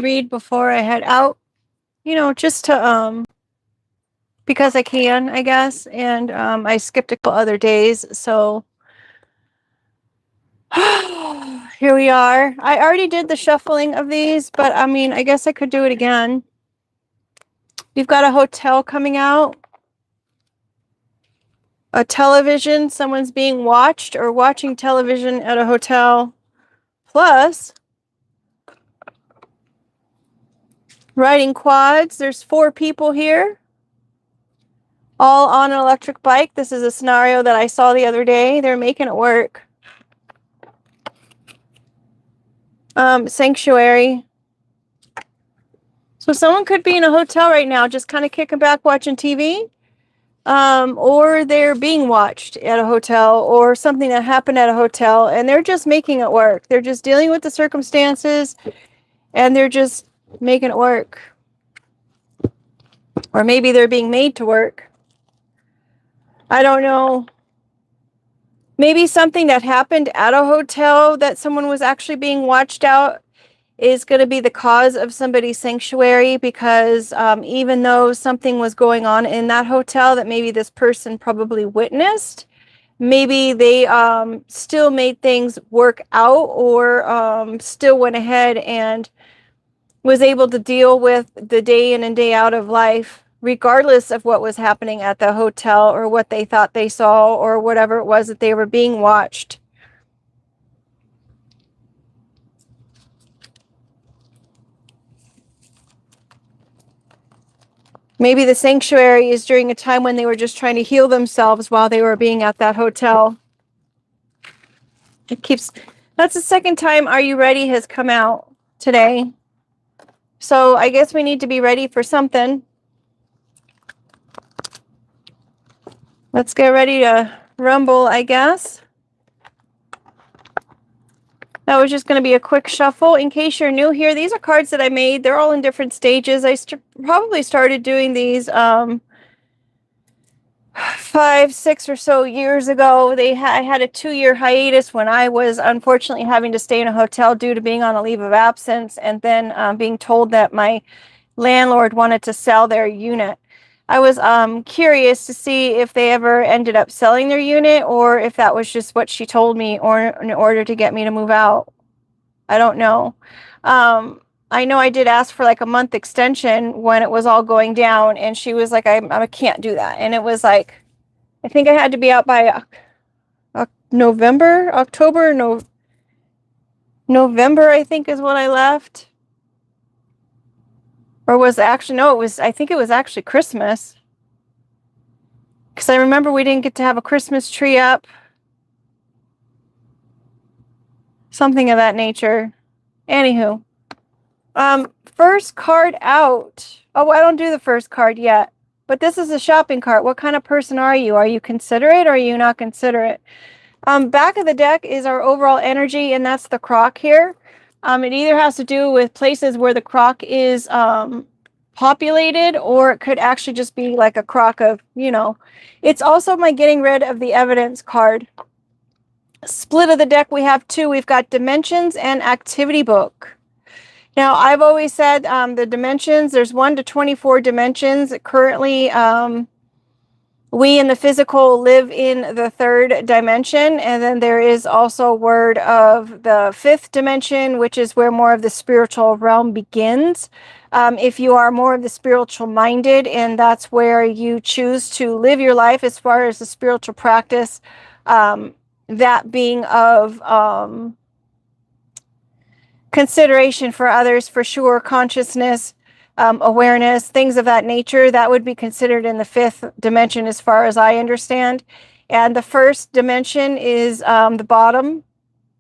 read before I head out, just to because I can, I guess, and I skipped a couple other days, so here we are. I already did the shuffling of these, but I mean, I guess I could do it again. We've got a hotel coming out, a television, someone's being watched or watching television at a hotel, plus riding quads. There's 4 people here, all on an electric bike. This is a scenario that I saw the other day. They're making it work. Sanctuary. So someone could be in a hotel right now, just kind of kicking back, watching TV. Or they're being watched at a hotel, or something that happened at a hotel, and they're just making it work. They're just dealing with the circumstances, and they're just making it work. Or maybe they're being made to work. I don't know. Maybe something that happened at a hotel that someone was actually being watched out is going to be the cause of somebody's sanctuary, because even though something was going on in that hotel that maybe this person probably witnessed, maybe they still made things work out, or still went ahead and was able to deal with the day in and day out of life, regardless of what was happening at the hotel or what they thought they saw or whatever it was that they were being watched. Maybe the sanctuary is during a time when they were just trying to heal themselves while they were being at that hotel. That's the second time Are You Ready has come out today. So I guess we need to be ready for something. Let's get ready to rumble, I guess. That was just going to be a quick shuffle. In case you're new here, these are cards that I made. They're all in different stages. I probably started doing these 5, 6 or so years ago. I had a 2-year hiatus when I was unfortunately having to stay in a hotel due to being on a leave of absence, and then being told that my landlord wanted to sell their unit. I was curious to see if they ever ended up selling their unit, or if that was just what she told me, or in order to get me to move out. I don't know. I know I did ask for like a month extension when it was all going down, and she was like, I can't do that. And it was like, I think I had to be out by November, I think is when I left. Or was actually, no, I think it was actually Christmas. Because I remember we didn't get to have a Christmas tree up. Something of that nature. Anywho. First card out. Oh, I don't do the first card yet. But this is a shopping cart. What kind of person are you? Are you considerate or are you not considerate? Back of the deck is our overall energy, and that's the croc here. It either has to do with places where the croc is populated, or it could actually just be like a croc of, It's also my getting rid of the evidence card. Split of the deck, we have 2. We've got dimensions and activity book. Now, I've always said the dimensions, there's 1 to 24 dimensions. Currently, we in the physical live in the 3rd dimension, and then there is also word of the 5th dimension, which is where more of the spiritual realm begins. If you are more of the spiritual minded, and that's where you choose to live your life as far as the spiritual practice, that being of consideration for others, for sure, consciousness, awareness, things of that nature, that would be considered in the 5th dimension as far as I understand. And the 1st dimension is the bottom.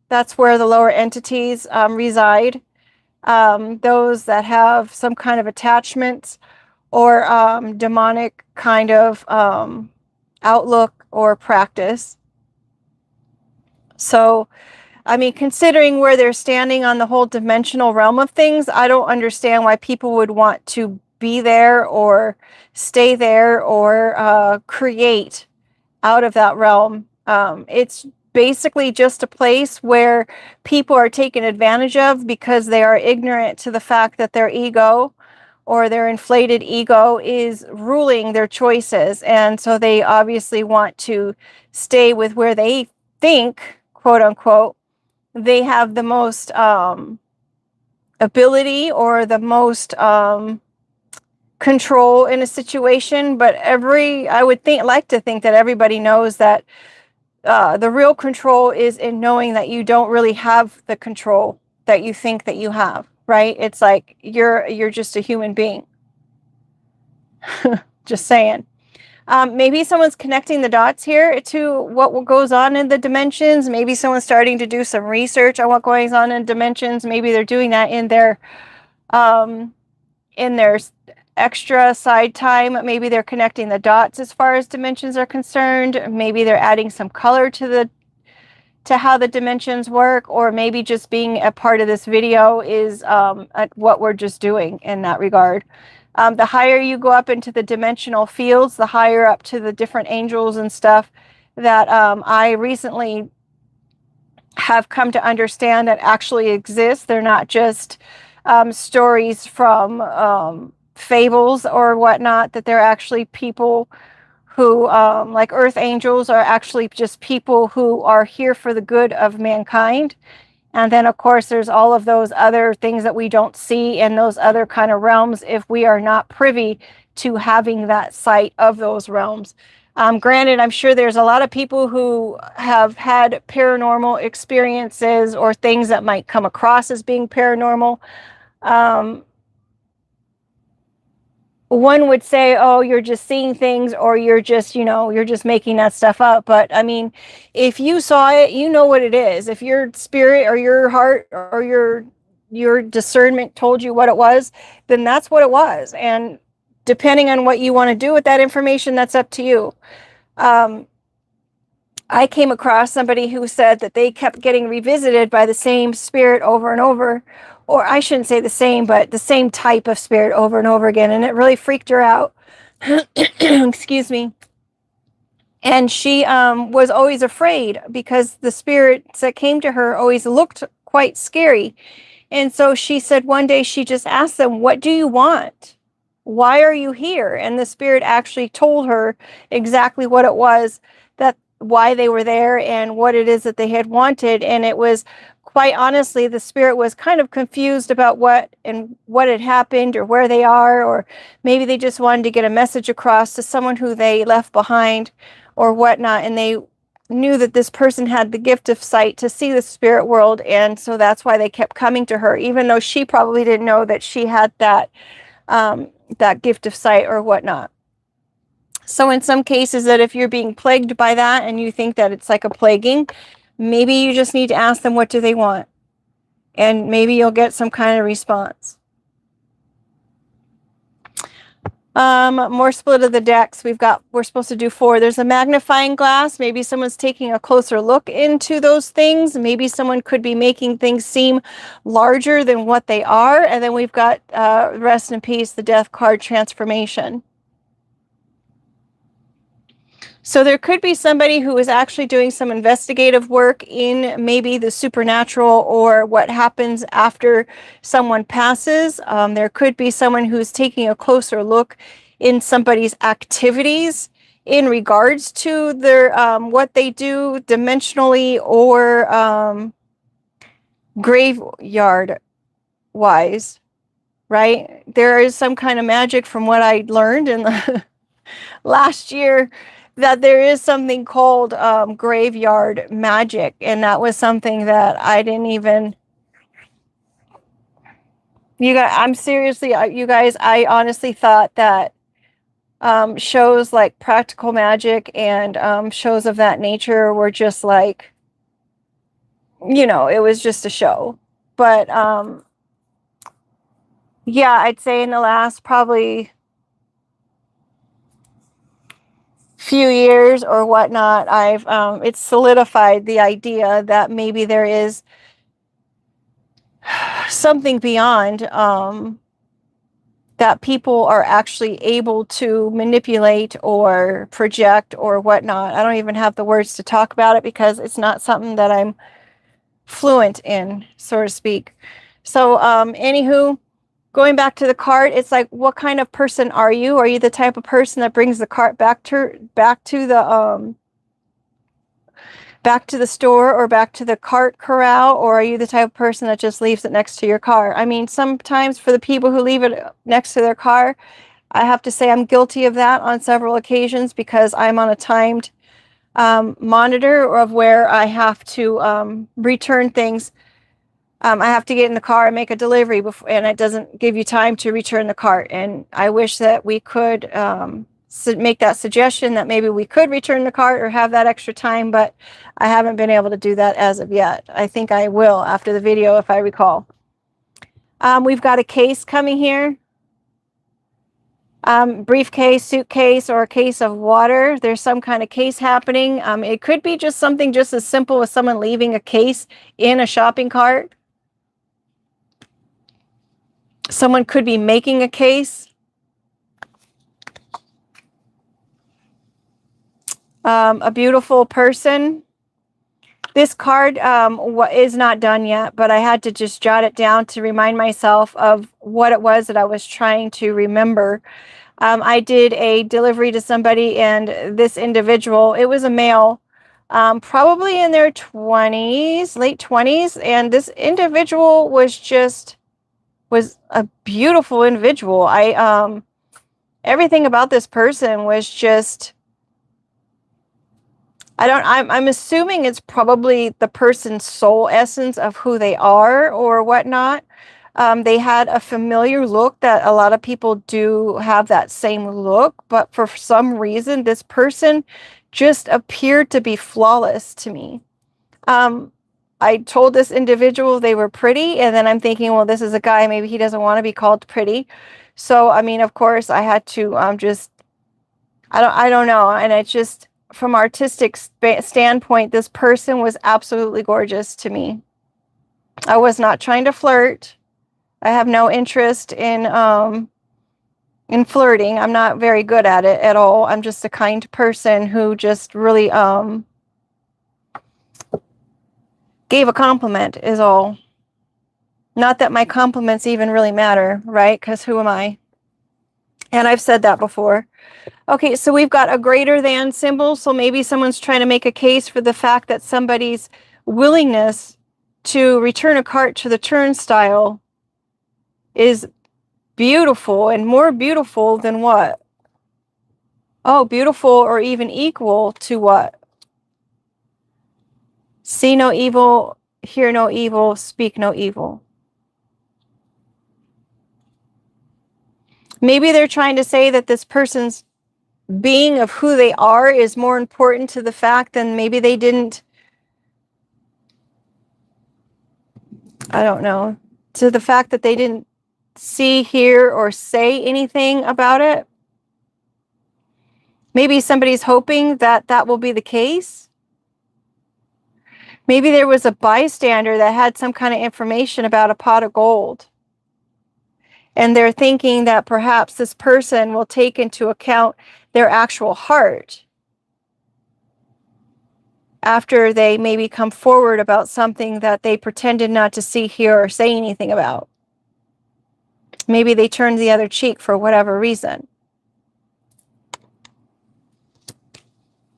That's where the lower entities reside. Those that have some kind of attachments or demonic kind of outlook or practice. So, I mean, considering where they're standing on the whole dimensional realm of things, I don't understand why people would want to be there or stay there or create out of that realm. It's basically just a place where people are taken advantage of because they are ignorant to the fact that their ego or their inflated ego is ruling their choices. And so they obviously want to stay with where they think, quote unquote, they have the most ability or the most control in a situation. But I would like to think that everybody knows that the real control is in knowing that you don't really have the control that you think that you have, right? It's like you're just a human being. Just saying. Maybe someone's connecting the dots here to what goes on in the dimensions. Maybe someone's starting to do some research on what goes on in dimensions. Maybe they're doing that in their extra side time. Maybe they're connecting the dots as far as dimensions are concerned. Maybe they're adding some color to how the dimensions work, or maybe just being a part of this video is what we're just doing in that regard. The higher you go up into the dimensional fields, the higher up to the different angels and stuff that I recently have come to understand that actually exist. They're not just stories from fables or whatnot, that they're actually people who, like earth angels, are actually just people who are here for the good of mankind. And then, of course, there's all of those other things that we don't see in those other kind of realms if we are not privy to having that sight of those realms. Granted, I'm sure there's a lot of people who have had paranormal experiences or things that might come across as being paranormal. One would say, oh, you're just seeing things, or you're just, you're just making that stuff up. But I mean, if you saw it, you know what it is. If your spirit or your heart or your discernment told you what it was, then that's what it was. And depending on what you want to do with that information, that's up to you. I came across somebody who said that they kept getting revisited by the same spirit over and over, or I shouldn't say the same, but the same type of spirit over and over again. And it really freaked her out. Excuse me. And she was always afraid because the spirits that came to her always looked quite scary. And so she said one day she just asked them, "What do you want? Why are you here?" And the spirit actually told her exactly what it was, that why they were there and what it is that they had wanted. And it was, quite honestly, the spirit was kind of confused about what had happened or where they are, or maybe they just wanted to get a message across to someone who they left behind or whatnot. And they knew that this person had the gift of sight to see the spirit world. And so that's why they kept coming to her, even though she probably didn't know that she had that gift of sight or whatnot. So in some cases, that if you're being plagued by that and you think that it's like a plaguing, maybe you just need to ask them, what do they want? And maybe you'll get some kind of response. More split of the decks. We're supposed to do 4. There's a magnifying glass. Maybe someone's taking a closer look into those things. Maybe someone could be making things seem larger than what they are. And then we've got rest in peace, the death card, transformation. So there could be somebody who is actually doing some investigative work in maybe the supernatural or what happens after someone passes. There could be someone who's taking a closer look in somebody's activities in regards to their what they do dimensionally or graveyard wise, right? There is some kind of magic, from what I learned in the last year, that there is something called graveyard magic. And that was something that I didn't even, you guys, I honestly thought that shows like Practical Magic and shows of that nature were just like, it was just a show. But yeah, I'd say in the last probably few years or whatnot, I've it's solidified the idea that maybe there is something beyond that people are actually able to manipulate or project or whatnot. I don't even have the words to talk about it because it's not something that I'm fluent in, so to speak. So anywho, going back to the cart, it's like, what kind of person are you? Are you the type of person that brings the cart back to the store or back to the cart corral, or are you the type of person that just leaves it next to your car? I mean, sometimes for the people who leave it next to their car, I have to say I'm guilty of that on several occasions because I'm on a timed monitor of where I have to return things. I have to get in the car and make a delivery before, and it doesn't give you time to return the cart. And I wish that we could make that suggestion that maybe we could return the cart or have that extra time, but I haven't been able to do that as of yet. I think I will after the video if I recall. We've got a case coming here. Briefcase, suitcase, or a case of water. There's some kind of case happening. It could be just something just as simple as someone leaving a case in a shopping cart. Someone could be making a case. A beautiful person. This card is not done yet, but I had to just jot it down to remind myself of what it was that I was trying to remember. I did a delivery to somebody, and this individual, it was a male, probably in their 20s, late 20s, and this individual was a beautiful individual. Everything about this person was just, I'm assuming it's probably the person's soul essence of who they are or whatnot. They had a familiar look that a lot of people do have that same look, but for some reason, this person just appeared to be flawless to me. I told this individual they were pretty, and then I'm thinking, well, this is a guy, maybe he doesn't want to be called pretty. So, I mean, of course, I had to I don't know. And it's just, from artistic standpoint, this person was absolutely gorgeous to me. I was not trying to flirt. I have no interest in flirting. I'm not very good at it at all. I'm just a kind person who just really gave a compliment is all. Not that my compliments even really matter, right? Because who am I? And I've said that before. Okay, so we've got a greater than symbol. So maybe someone's trying to make a case for the fact that somebody's willingness to return a cart to the turnstile is beautiful, and more beautiful than what? Oh, beautiful or even equal to what? See no evil, hear no evil, speak no evil. Maybe they're trying to say that this person's being of who they are is more important to the fact than maybe they didn't, I don't know, to the fact that they didn't see, hear, or say anything about it. Maybe somebody's hoping that that will be the case. Maybe there was a bystander that had some kind of information about a pot of gold, and they're thinking that perhaps this person will take into account their actual heart after they maybe come forward about something that they pretended not to see, hear, or say anything about. Maybe they turned the other cheek for whatever reason.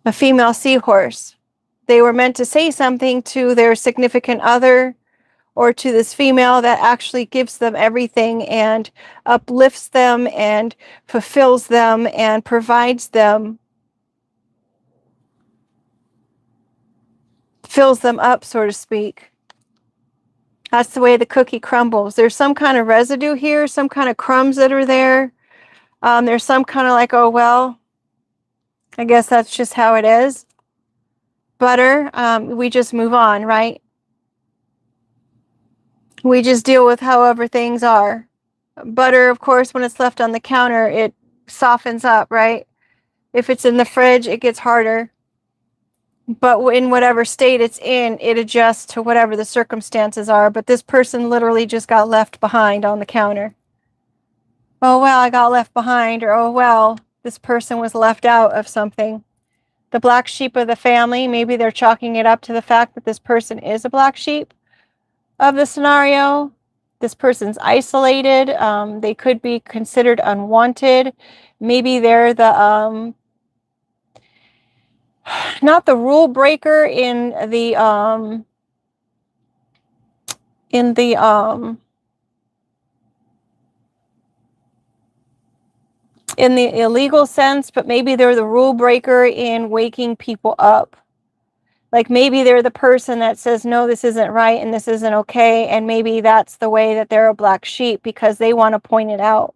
A female seahorse. They were meant to say something to their significant other or to this female that actually gives them everything and uplifts them and fulfills them and provides them, fills them up, so to speak. That's the way the cookie crumbles. There's some kind of residue here, some kind of crumbs that are there. There's some kind of like, oh, well, I guess that's just how it is. Butter, we just move on, right? We just deal with however things are. Butter, of course, when it's left on the counter, it softens up, right? If it's in the fridge, it gets harder. But in whatever state it's in, it adjusts to whatever the circumstances are. But this person literally just got left behind on the counter. oh, well, I got left behind, or oh, well, this person was left out of something. The black sheep of the family, maybe they're chalking it up to the fact that this person is a black sheep of the scenario. This person's isolated. They could be considered unwanted. Maybe they're the not the rule breaker in the illegal sense, but maybe they're the rule breaker in waking people up. Like maybe they're the person that says, no, this isn't right and this isn't okay. And maybe that's the way that they're a black sheep, because they want to point it out.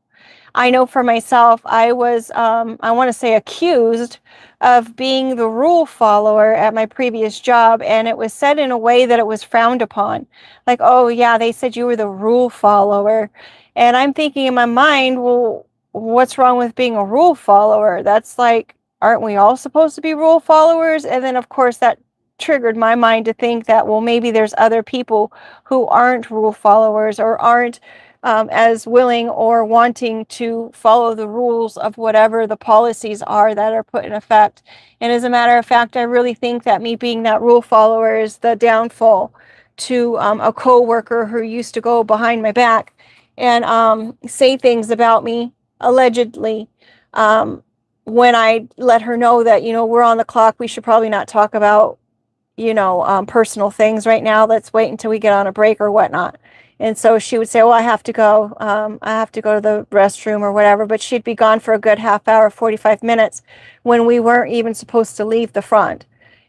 I know for myself, I was, I want to say, accused of being the rule follower at my previous job. And it was said in a way that it was frowned upon. Like, oh, yeah, they said you were the rule follower. And I'm thinking in my mind, well, what's wrong with being a rule follower? That's like, aren't we all supposed to be rule followers? And then, of course, that triggered my mind to think that, well, maybe there's other people who aren't rule followers or aren't as willing or wanting to follow the rules of whatever the policies are that are put in effect. And as a matter of fact, I really think that me being that rule follower is the downfall to a co-worker who used to go behind my back and say things about me, allegedly, when I let her know that, you know, we're on the clock, we should probably not talk about, you know, personal things right now. Let's wait until we get on a break or whatnot. And so she would say, well, I have to go. I have to go to the restroom or whatever. But she'd be gone for a good half hour, 45 minutes when we weren't even supposed to leave the front.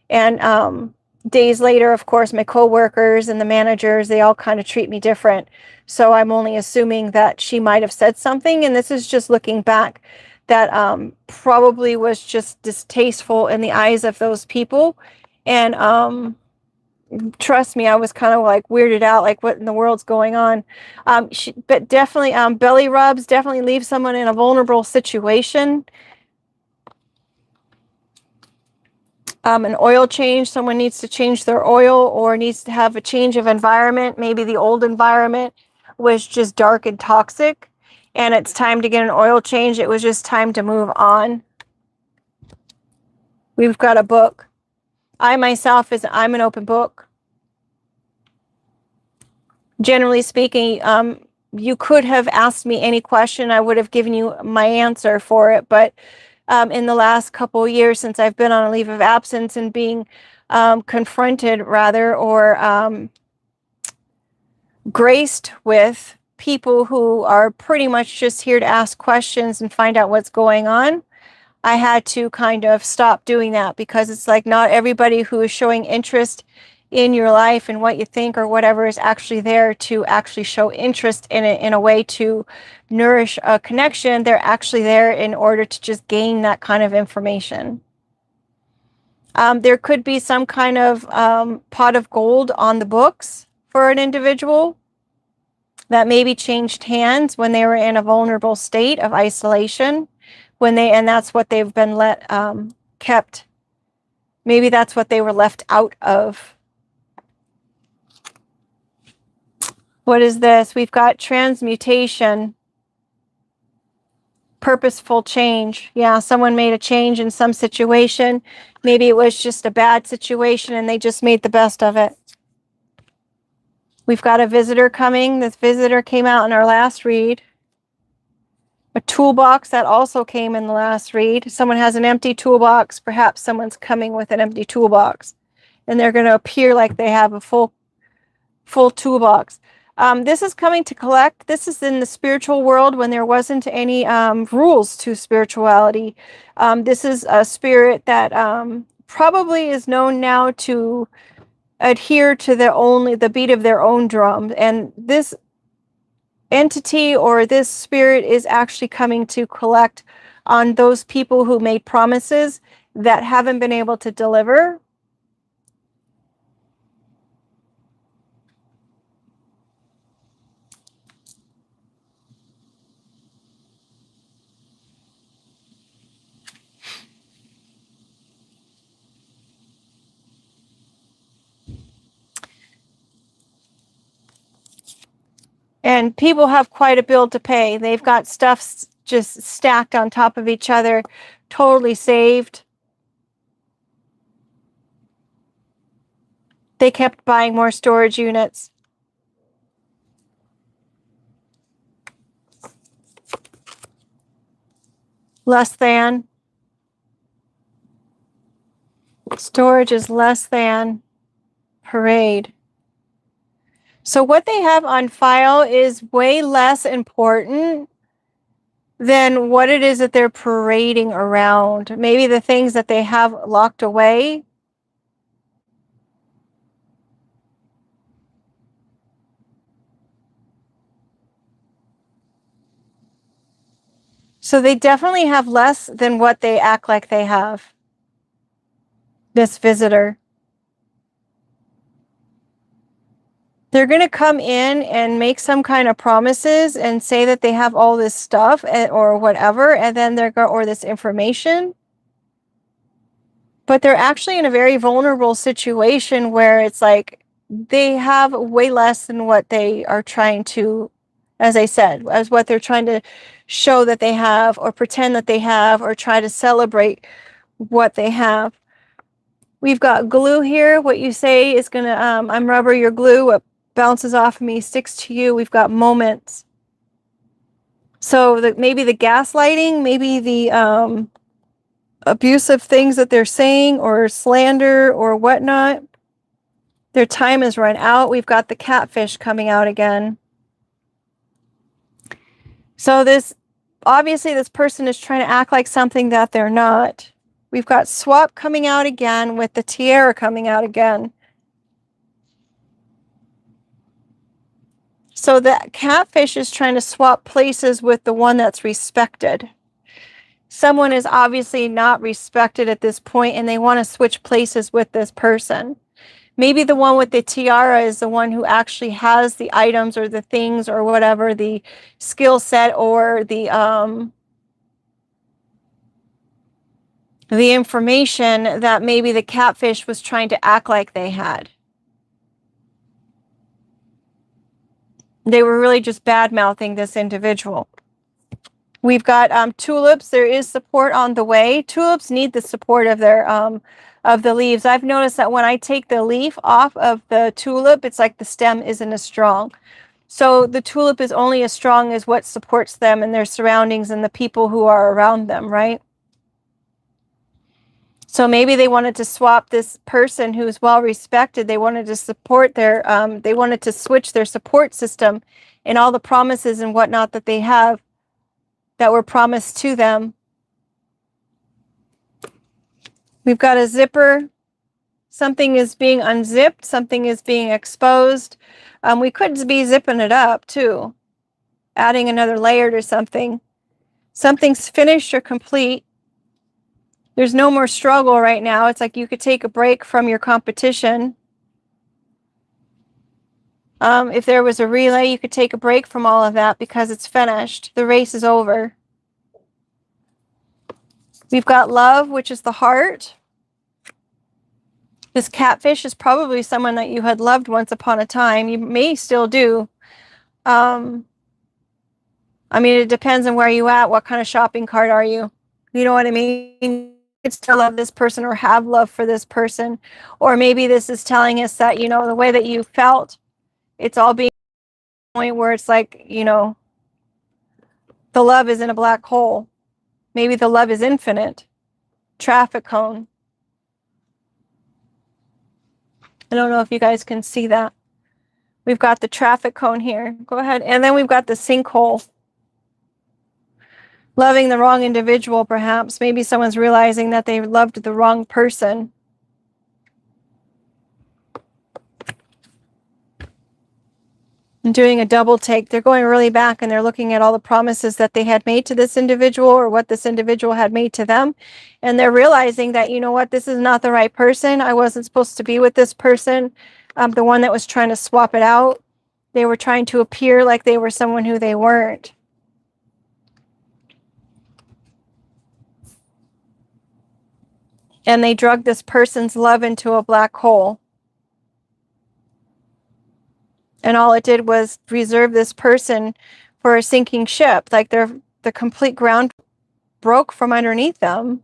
And days later, of course, my coworkers and the managers, they all kind of treat me different. So I'm only assuming that she might have said something. And this is just looking back, that probably was just distasteful in the eyes of those people. And trust me, I was kind of like weirded out, like what in the world's going on. But definitely, belly rubs definitely leave someone in a vulnerable situation. An oil change, someone needs to change their oil or needs to have a change of environment. Maybe the old environment was just dark and toxic, and it's time to get an oil change. It was just time to move on. We've got a book. I myself, I'm an open book. Generally speaking, you could have asked me any question. I would have given you my answer for it. But in the last couple of years, since I've been on a leave of absence and being confronted, rather, or graced with people who are pretty much just here to ask questions and find out what's going on, I had to kind of stop doing that, because it's like not everybody who is showing interest in your life and what you think or whatever is actually there to actually show interest in it in a way to nourish a connection. They're actually there in order to just gain that kind of information. There could be some kind of pot of gold on the books for an individual that maybe changed hands when they were in a vulnerable state of isolation, and that's what they've been kept. Maybe that's what they were left out of. What is this? We've got transmutation, purposeful change. Yeah, someone made a change in some situation. Maybe it was just a bad situation and they just made the best of it. We've got a visitor coming. This visitor came out in our last read. A toolbox that also came in the last read. Someone has an empty toolbox. Perhaps someone's coming with an empty toolbox, and they're going to appear like they have a full toolbox. This is coming to collect. This is in the spiritual world when there wasn't any rules to spirituality. This is a spirit that probably is known now to adhere to the beat of their own drum. And this entity or this spirit is actually coming to collect on those people who made promises that haven't been able to deliver. And people have quite a bill to pay. They've got stuff just stacked on top of each other, totally saved. They kept buying more storage units. Less than. Storage is less than. Parade. So what they have on file is way less important than what it is that they're parading around. Maybe the things that they have locked away. So they definitely have less than what they act like they have. This visitor. They're going to come in and make some kind of promises and say that they have all this stuff or whatever, and then they're going, or this information. But they're actually in a very vulnerable situation where it's like they have way less than what they are trying to, as I said, as what they're trying to show that they have or pretend that they have or try to celebrate what they have. We've got glue here. What you say is going to, I'm rubber, you're glue. What bounces off of me sticks to you. We've got moments. So maybe the gaslighting, maybe the abusive things that they're saying or slander or whatnot. Their time has run out. We've got the catfish coming out again. So obviously this person is trying to act like something that they're not. We've got swap coming out again with the tiara coming out again. So the catfish is trying to swap places with the one that's respected. Someone is obviously not respected at this point and they want to switch places with this person. Maybe the one with the tiara is the one who actually has the items or the things or whatever, the skill set or the information that maybe the catfish was trying to act like they had. They were really just bad-mouthing this individual. We've got tulips. There is support on the way. Tulips need the support of their of the leaves. I've noticed that when I take the leaf off of the tulip, it's like the stem isn't as strong. So the tulip is only as strong as what supports them and their surroundings and the people who are around them, right? So maybe they wanted to swap this person who's well respected. They wanted to support their, they wanted to switch their support system and all the promises and whatnot that they have that were promised to them. We've got a zipper. Something is being unzipped. Something is being exposed. We could be zipping it up too, adding another layer to something. Something's finished or complete. There's no more struggle right now. It's like you could take a break from your competition. If there was a relay, you could take a break from all of that because it's finished. The race is over. We've got love, which is the heart. This catfish is probably someone that you had loved once upon a time. You may still do. I mean, it depends on where you at. What kind of shopping cart are you? You know what I mean? You could still love this person or have love for this person. Or maybe this is telling us that, you know, the way that you felt, it's all being a point where it's like, you know, the love is in a black hole. Maybe the love is infinite. Traffic cone. I don't know if you guys can see that. We've got the traffic cone here. Go ahead. And then we've got the sinkhole. Loving the wrong individual, perhaps. Maybe someone's realizing that they loved the wrong person. And doing a double take. They're going really back and they're looking at all the promises that they had made to this individual or what this individual had made to them. And they're realizing that, you know what, this is not the right person. I wasn't supposed to be with this person. The one that was trying to swap it out. They were trying to appear like they were someone who they weren't. And they drug this person's love into a black hole. And all it did was reserve this person for a sinking ship. Like the complete ground broke from underneath them.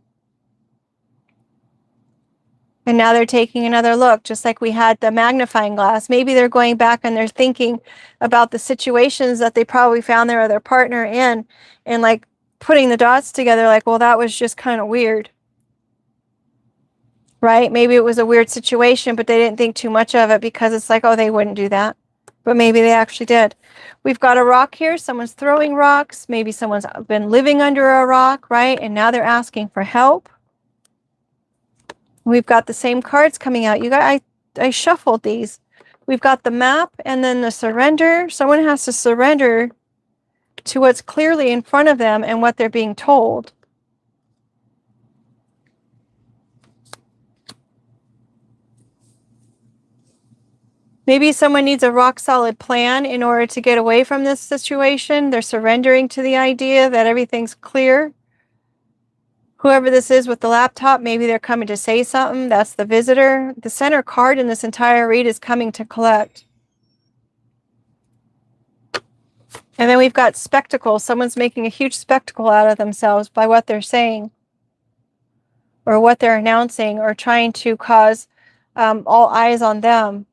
And now they're taking another look, just like we had the magnifying glass. Maybe they're going back and they're thinking about the situations that they probably found their other partner in, and like putting the dots together like, well, that was just kind of weird. Right? Maybe it was a weird situation, but they didn't think too much of it because it's like, oh, they wouldn't do that. But maybe they actually did. We've got a rock here. Someone's throwing rocks. Maybe someone's been living under a rock, right? And now they're asking for help. We've got the same cards coming out. You got, I shuffled these. We've got the map and then the surrender. Someone has to surrender to what's clearly in front of them and what they're being told. Maybe someone needs a rock solid plan in order to get away from this situation. They're surrendering to the idea that everything's clear. Whoever this is with the laptop, maybe they're coming to say something. That's the visitor. The center card in this entire read is coming to collect. And then we've got spectacle. Someone's making a huge spectacle out of themselves by what they're saying or what they're announcing or trying to cause all eyes on them.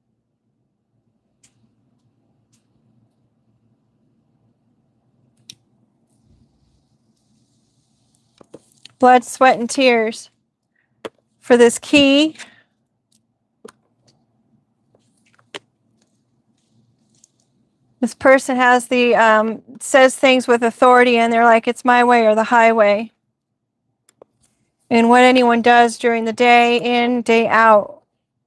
Blood, sweat, and tears for this key. This person has the, says things with authority and they're like, it's my way or the highway. And what anyone does during the day in, day out,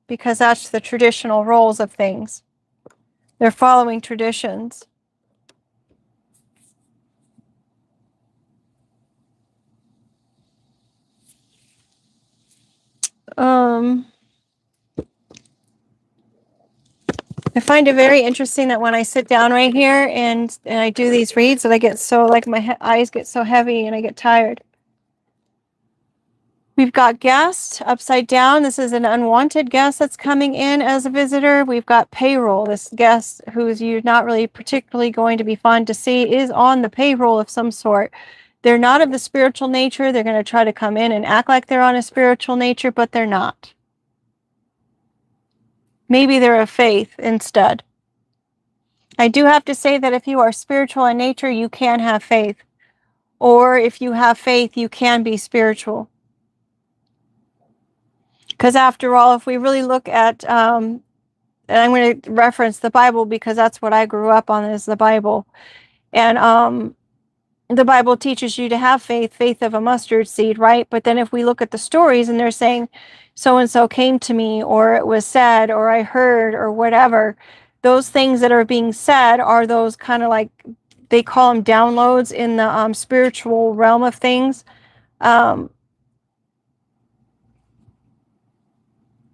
because that's the traditional roles of things. They're following traditions. I find it very interesting that when I sit down right here and I do these reads that I get so, like my eyes get so heavy and I get tired. We've got guest upside down. This is an unwanted guest that's coming in as a visitor. We've got payroll. This guest who's you're not really particularly going to be fun to see is on the payroll of some sort. They're not of the spiritual nature. They're going to try to come in and act like they're on a spiritual nature, but they're not. Maybe they're of faith instead. I do have to say that if you are spiritual in nature, you can have faith. Or if you have faith, you can be spiritual. Because after all, if we really look at, and I'm going to reference the Bible because that's what I grew up on, is the Bible. And the Bible teaches you to have faith, faith of a mustard seed, right? But then if we look at the stories and they're saying, so-and-so came to me, or it was said, or I heard, or whatever, those things that are being said are those kind of like, they call them downloads in the spiritual realm of things.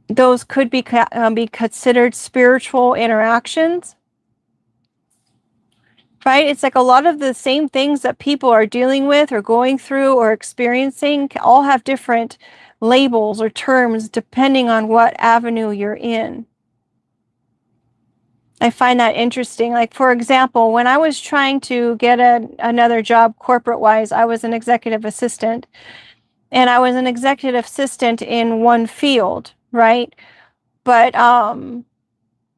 Those could be considered spiritual interactions. Right? It's like a lot of the same things that people are dealing with or going through or experiencing all have different labels or terms depending on what avenue you're in. I find that interesting. Like, for example, when I was trying to get another job corporate-wise, I was an executive assistant. And I was an executive assistant in one field, right? But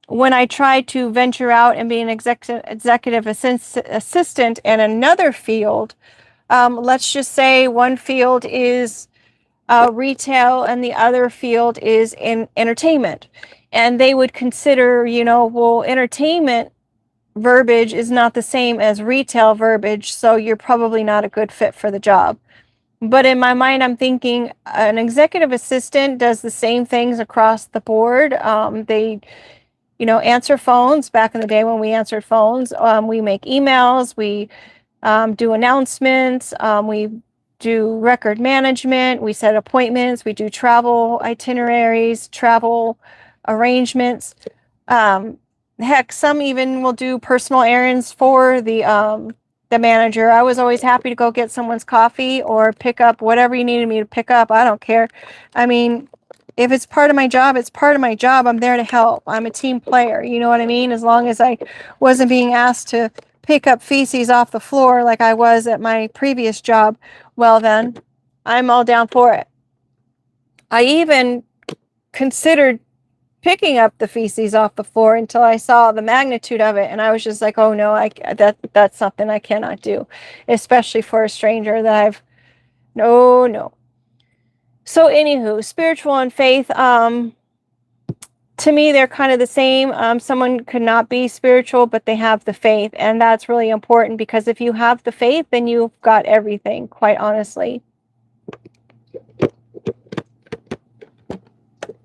when I tried to venture out and be an executive assistant in another field, let's just say one field is retail and the other field is in entertainment. And they would consider, you know, well, entertainment verbiage is not the same as retail verbiage, so you're probably not a good fit for the job. But in my mind, I'm thinking an executive assistant does the same things across the board. They, you know, answer phones. Back in the day when we answered phones, we make emails, we do announcements, we do record management, we set appointments, we do travel itineraries, travel arrangements. Heck, some even will do personal errands for the manager. I was always happy to go get someone's coffee or pick up whatever you needed me to pick up. I don't care. I mean, If it's part of my job, it's part of my job. I'm there to help. I'm a team player. You know what I mean? As long as I wasn't being asked to pick up feces off the floor like I was at my previous job, well then, I'm all down for it. I even considered picking up the feces off the floor until I saw the magnitude of it, and I was just like, oh no, that's something I cannot do, especially for a stranger that I've no. So anywho, spiritual and faith, to me, they're kind of the same. Someone could not be spiritual, but they have the faith, and that's really important, because if you have the faith, then you've got everything, quite honestly.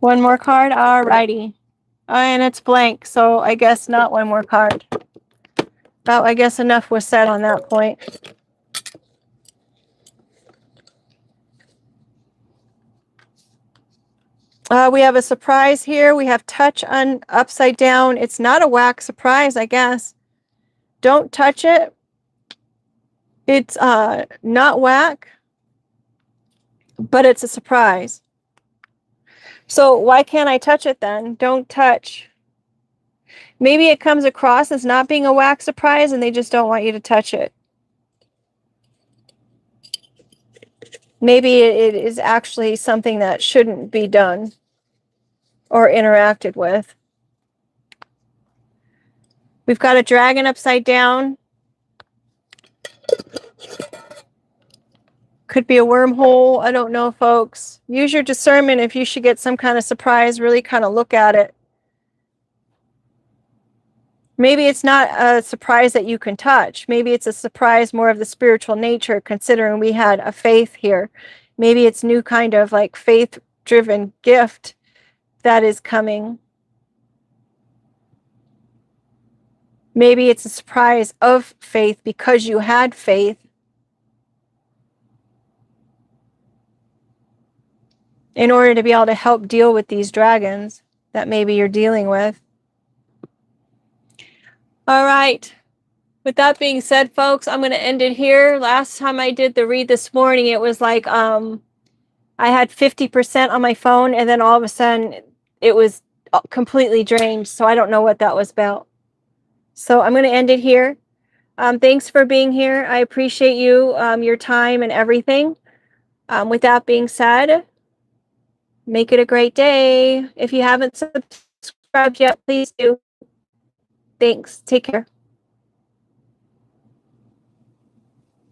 One more card. Alrighty. And it's blank, so I guess not one more card. Well, I guess enough was said on that point. We have a surprise here. We have touch on upside down. It's not a whack surprise, I guess. Don't touch it. It's not whack, but it's a surprise. So why can't I touch it then? Don't touch. Maybe it comes across as not being a whack surprise and they just don't want you to touch it. Maybe it is actually something that shouldn't be done or interacted with. We've got a dragon upside down. Could be a wormhole. I don't know, folks. Use your discernment if you should get some kind of surprise. Really kind of look at it. Maybe it's not a surprise that you can touch. Maybe it's a surprise more of the spiritual nature, considering we had a faith here. Maybe it's new kind of like faith-driven gift that is coming. Maybe it's a surprise of faith because you had faith. In order to be able to help deal with these dragons that maybe you're dealing with. All right. With that being said, folks, I'm going to end it here. Last time I did the read this morning, it was like I had 50% on my phone, and then all of a sudden it was completely drained. So I don't know what that was about. So I'm going to end it here. Thanks for being here. I appreciate you, your time and everything. With that being said, make it a great day. If you haven't subscribed yet, please do. Thanks. Take care.